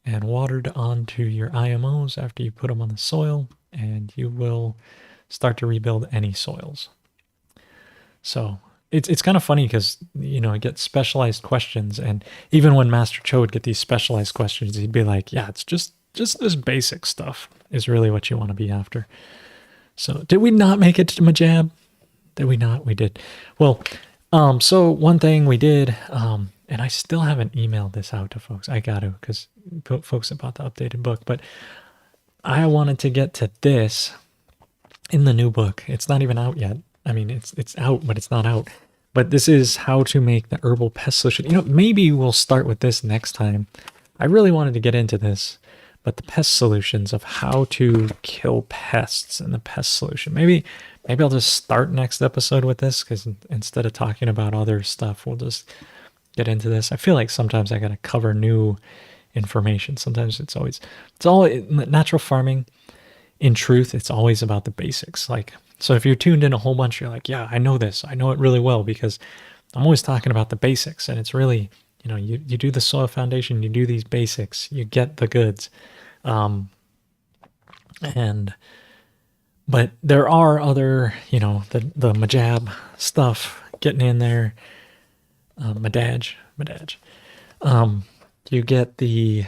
and watered onto your IMOs after you put them on the soil, and you will start to rebuild any soils. So it's kind of funny because, you know, I get specialized questions, and even when Master Cho would get these specialized questions, he'd be like, yeah, it's just this basic stuff is really what you want to be after. So did we not make it to Majab? Did we not? We did. Well, so one thing we did, and I still haven't emailed this out to folks. I got to, because folks have bought the updated book, but I wanted to get to this in the new book. It's not even out yet. I mean, it's out, but it's not out. But this is how to make the herbal pest solution. You know, maybe we'll start with this next time. I really wanted to get into this, but the pest solutions of how to kill pests and the pest solution. Maybe I'll just start next episode with this, because instead of talking about other stuff, we'll just get into this. I feel like sometimes I got to cover new information. Sometimes it's all natural farming. In truth, it's always about the basics. Like, so if you're tuned in a whole bunch, you're like, yeah, I know this. I know it really well because I'm always talking about the basics. And it's really, you know, you do the soil foundation, you do these basics, you get the goods. But there are other, you know, the Majab stuff getting in there. Madaj. You get the,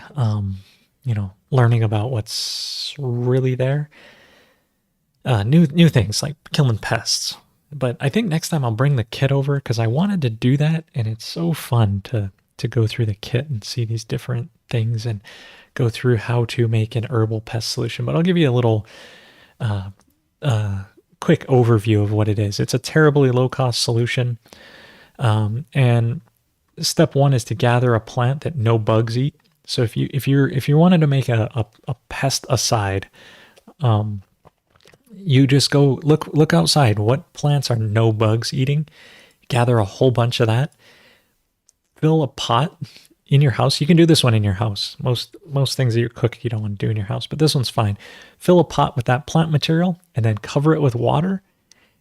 you know, learning about what's really there. New things like killing pests. But I think next time I'll bring the kit over, because I wanted to do that, and it's so fun to go through the kit and see these different things and go through how to make an herbal pest solution. But I'll give you a little quick overview of what it is. It's a terribly low-cost solution. And step one is to gather a plant that no bugs eat. So if you wanted to make a pesticide, you just go look outside. What plants are no bugs eating? Gather a whole bunch of that. Fill a pot in your house. You can do this one in your house. Most things that you cook you don't want to do in your house, but this one's fine. Fill a pot with that plant material and then cover it with water,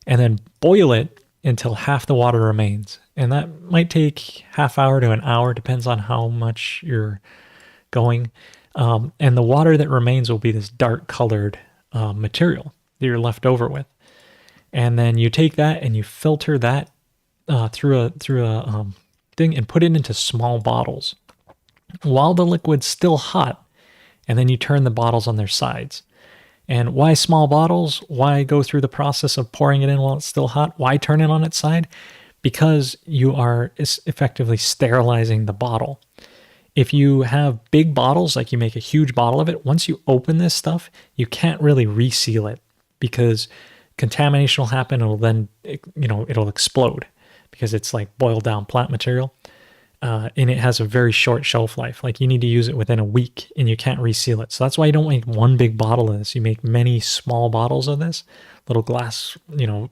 and then boil it until half the water remains. And that might take half hour to an hour, depends on how much you're going. And the water that remains will be this dark colored material that you're left over with. And then you take that and you filter that through a thing and put it into small bottles while the liquid's still hot. And then you turn the bottles on their sides. And why small bottles? Why go through the process of pouring it in while it's still hot? Why turn it on its side? Because you are effectively sterilizing the bottle. If you have big bottles, like you make a huge bottle of it, once you open this stuff, you can't really reseal it because contamination will happen. It'll then, it'll explode because it's like boiled down plant material. And it has a very short shelf life. Like you need to use it within a week and you can't reseal it. So that's why you don't make one big bottle of this. You make many small bottles of this, little glass,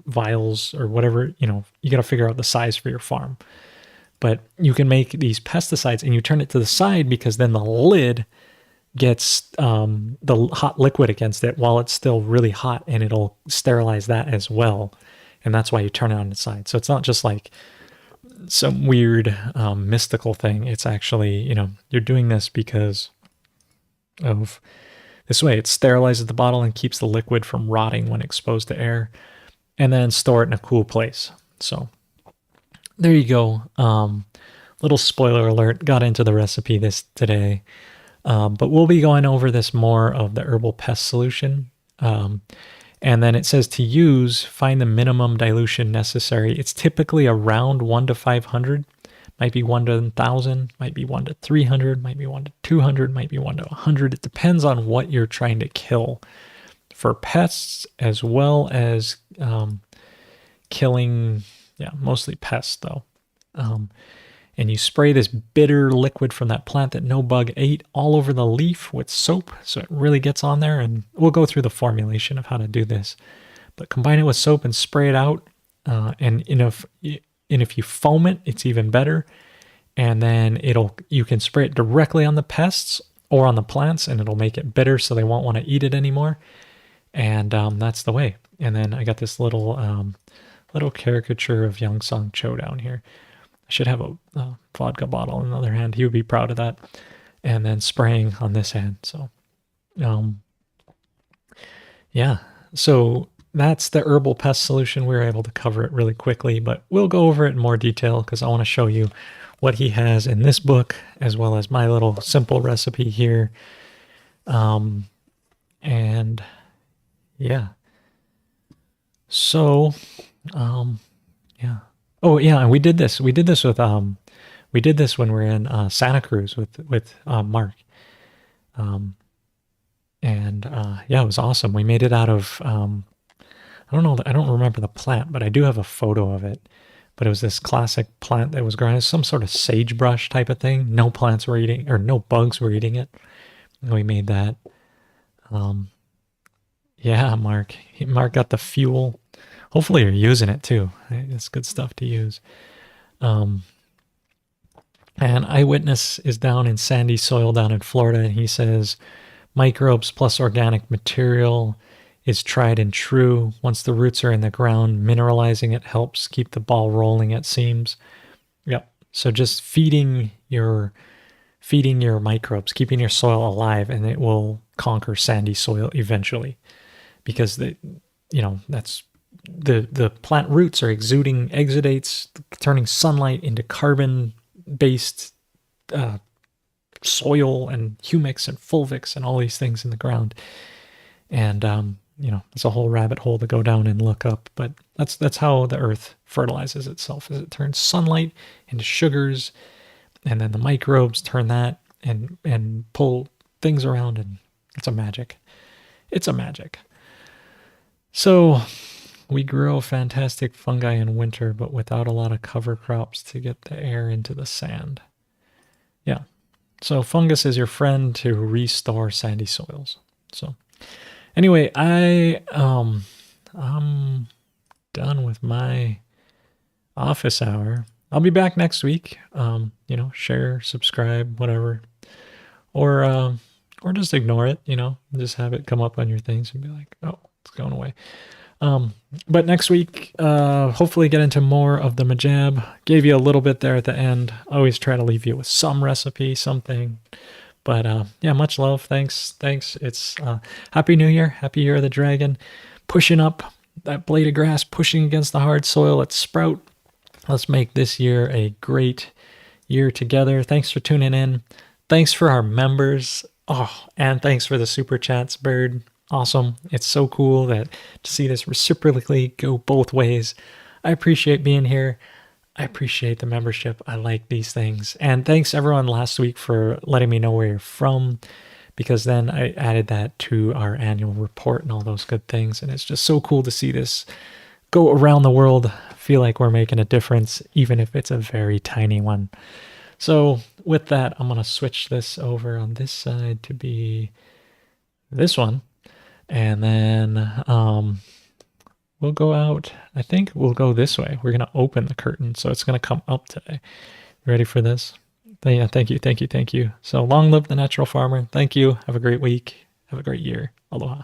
vials or whatever, you got to figure out the size for your farm. But you can make these pesticides and you turn it to the side because then the lid gets the hot liquid against it while it's still really hot, and it'll sterilize that as well. And that's why you turn it on its side. So it's not just like some weird mystical thing. It's actually, you're doing this because of this way. It sterilizes the bottle and keeps the liquid from rotting when exposed to air, and then store it in a cool place. So there you go. Little spoiler alert, got into the recipe today. But we'll be going over this more of the herbal pest solution. And then it says to use, find the minimum dilution necessary. It's typically around 1 to 500, might be 1 to 1,000, might be 1 to 300, might be 1 to 200, might be 1 to 100. It depends on what you're trying to kill for pests, as well as killing, mostly pests though. and you spray this bitter liquid from that plant that no bug ate all over the leaf with soap, so it really gets on there. And we'll go through the formulation of how to do this, but combine it with soap and spray it out. And if you foam it, it's even better. And then you can spray it directly on the pests or on the plants, and it'll make it bitter, so they won't want to eat it anymore. And that's the way. And then I got this little caricature of Young Song Cho down here. I should have a vodka bottle in the other hand. He would be proud of that. And then spraying on this hand. So, yeah. So that's the herbal pest solution. We were able to cover it really quickly, but we'll go over it in more detail because I want to show you what he has in this book, as well as my little simple recipe here. And yeah. So, yeah. Oh yeah, and we did this. We did this with we did this when we were in Santa Cruz with Mark. And yeah, it was awesome. We made it out of I don't know, I don't remember the plant, but I do have a photo of it. But it was this classic plant that was growing, some sort of sagebrush type of thing. No plants were eating, or no bugs were eating it. And we made that. Yeah, Mark got the fuel. Hopefully you're using it too. It's good stuff to use. And Eyewitness is down in sandy soil down in Florida, and he says microbes plus organic material is tried and true. Once the roots are in the ground, mineralizing it helps keep the ball rolling, it seems. Yep. So just feeding your microbes, keeping your soil alive, and it will conquer sandy soil eventually. Because that's the plant roots are exuding exudates, turning sunlight into carbon-based soil and humics and fulvics and all these things in the ground. And it's a whole rabbit hole to go down and look up, but that's how the earth fertilizes itself, is it turns sunlight into sugars, and then the microbes turn that and pull things around, and it's a magic. It's a magic. So we grow fantastic fungi in winter, but without a lot of cover crops to get the air into the sand. Yeah. So fungus is your friend to restore sandy soils. So anyway, I'm done with my office hour. I'll be back next week. Share, subscribe, whatever. Or just ignore it, just have it come up on your things and be like, oh, it's going away. But next week, hopefully get into more of the Majab. Gave you a little bit there at the end. I always try to leave you with some recipe, something. But yeah, much love. Thanks. It's Happy New Year. Happy Year of the Dragon. Pushing up that blade of grass, pushing against the hard soil. Let's sprout. Let's make this year a great year together. Thanks for tuning in. Thanks for our members. Oh, and thanks for the super chats, Bird. Awesome. It's so cool to see this reciprocally go both ways. I appreciate being here. I appreciate the membership. I like these things. And thanks everyone last week for letting me know where you're from, because then I added that to our annual report and all those good things. And it's just so cool to see this go around the world, feel like we're making a difference, even if it's a very tiny one. So with that, I'm going to switch this over on this side to be this one. And then we'll go out. I think we'll go this way. We're going to open the curtain, so it's going to come up today. Ready for this? Yeah, thank you. So long live the natural farmer. Thank you. Have a great week. Have a great year. Aloha.